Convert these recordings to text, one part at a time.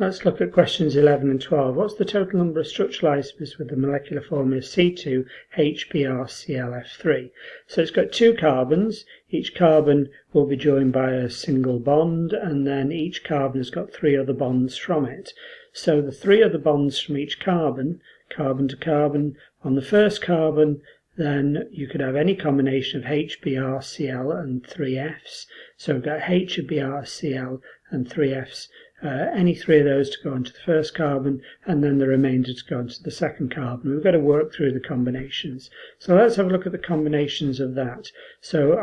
Let's look at questions 11 and 12. What's the total number of structural isomers with the molecular formula C2H-Br-Cl-F3? So it's got two carbons. Each carbon will be joined by a single bond, and then each carbon has got three other bonds from it. So the three other bonds from each carbon, carbon to carbon, on the first carbon, then you could have any combination of H-Br-Cl and three Fs. So we've got H-Br-Cl and three Fs. Any three of those to go onto the first carbon, and then the remainder to go onto the second carbon. We've got to work through the combinations. So let's have a look at the combinations of that. So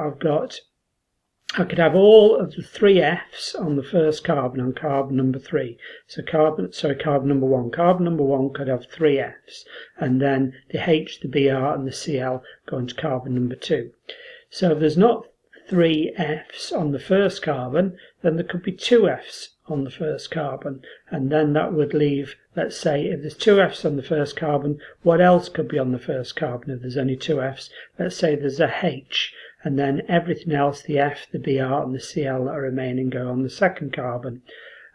I could have all of the three Fs on the first carbon on carbon number 3. So carbon number 1. Carbon number 1 could have three Fs, and then the H, the Br, and the Cl go into carbon number 2. So if there's not three Fs on the first carbon, then there could be two Fs on the first carbon, and then that would leave, let's say, if there's two Fs on the first carbon, what else could be on the first carbon if there's only two Fs? Let's say there's a H, and then everything else, the F, the Br, and the Cl that are remaining go on the second carbon.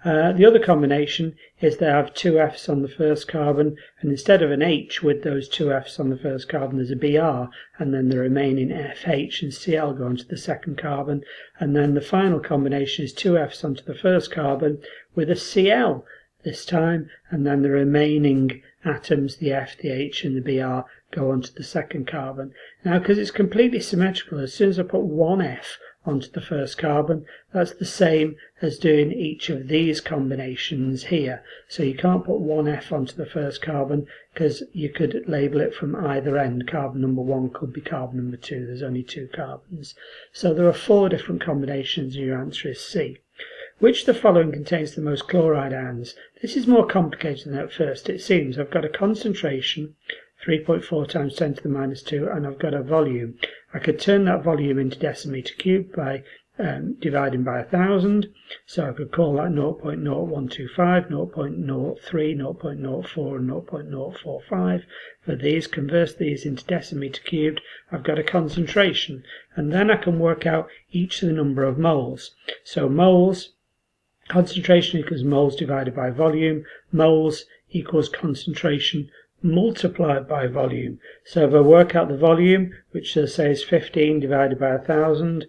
The other combination is they have two Fs on the first carbon, and instead of an H with those two Fs on the first carbon, there's a Br, and then the remaining F, H, and Cl go onto the second carbon. And then the final combination is two Fs onto the first carbon with a Cl this time, and then the remaining atoms, the F, the H, and the Br, go onto the second carbon. Now, because it's completely symmetrical, as soon as I put one F onto the first carbon, that's the same as doing each of these combinations here. So you can't put one F onto the first carbon, because you could label it from either end. Carbon number 1 could be carbon number 2. There's only two carbons. So there are 4 different combinations, and your answer is C. Which of the following contains the most chloride ions? This is more complicated than at first it seems. I've got a concentration, 3.4 times 10 to the minus 2, and I've got a volume. I could turn that volume into decimeter cubed by dividing by 1,000. So I could call that 0.0125, 0.03, 0.04, and 0.045. For these, convert these into decimeter cubed, I've got a concentration. And then I can work out each of the number of moles. So moles, concentration equals moles divided by volume. Moles equals concentration multiplied by volume. So if I work out the volume, which I say is 15 divided by 1,000,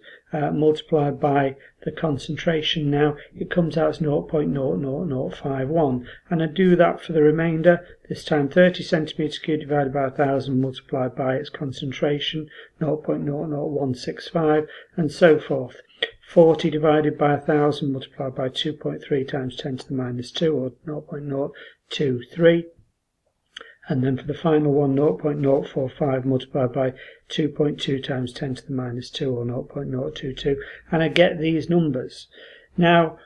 multiplied by the concentration, now it comes out as 0.00051, and I do that for the remainder. This time 30 centimeters cubed divided by 1,000 multiplied by its concentration, 0.00165, and so forth. 40 divided by 1,000 multiplied by 2.3 times 10 to the minus 2, or 0.023. And then for the final one, 0.045 multiplied by 2.2 times 10 to the minus 2, or 0.022, and I get these numbers. Now,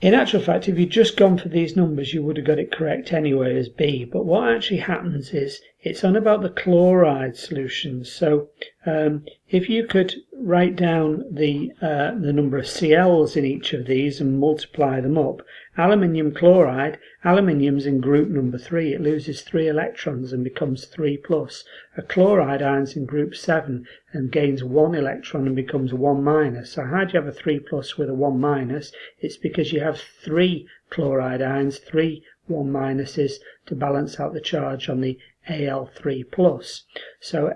in actual fact, if you'd just gone for these numbers, you would have got it correct anyway as B. But what actually happens is, it's on about the chloride solutions. So if you could write down the number of Cl's in each of these and multiply them up, aluminium chloride, aluminium's in group number 3. It loses 3 electrons and becomes 3+. A chloride iron's in group 7 and gains 1 electron and becomes 1-. So how do you have a 3+ with a 1-? It's because you have 3 chloride ions, 3 1- to balance out the charge on the Al3+. So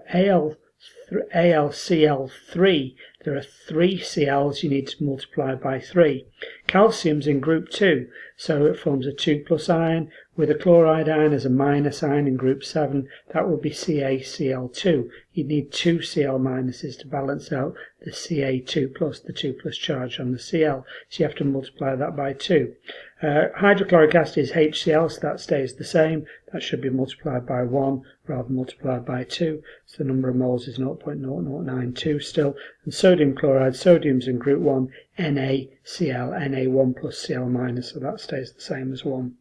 AlCl3, there are 3 Cl's you need to multiply by 3. Calcium's in group 2, so it forms a 2+ ion. With a chloride ion as a minus ion in group 7, that would be CaCl2. You'd need 2 Cl minuses to balance out the Ca2+, the 2+ charge on the Cl. So you have to multiply that by 2. Hydrochloric acid is HCl, so that stays the same. That should be multiplied by 1 rather than multiplied by 2. So the number of moles is 0.0092 still. And sodium chloride, sodium's in group 1, NaCl, Na1+ Cl-, so that stays the same as 1.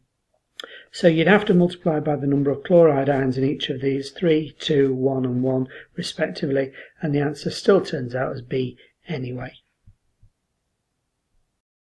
So you'd have to multiply by the number of chloride ions in each of these, 3, 2, 1 and 1 respectively, and the answer still turns out as B anyway.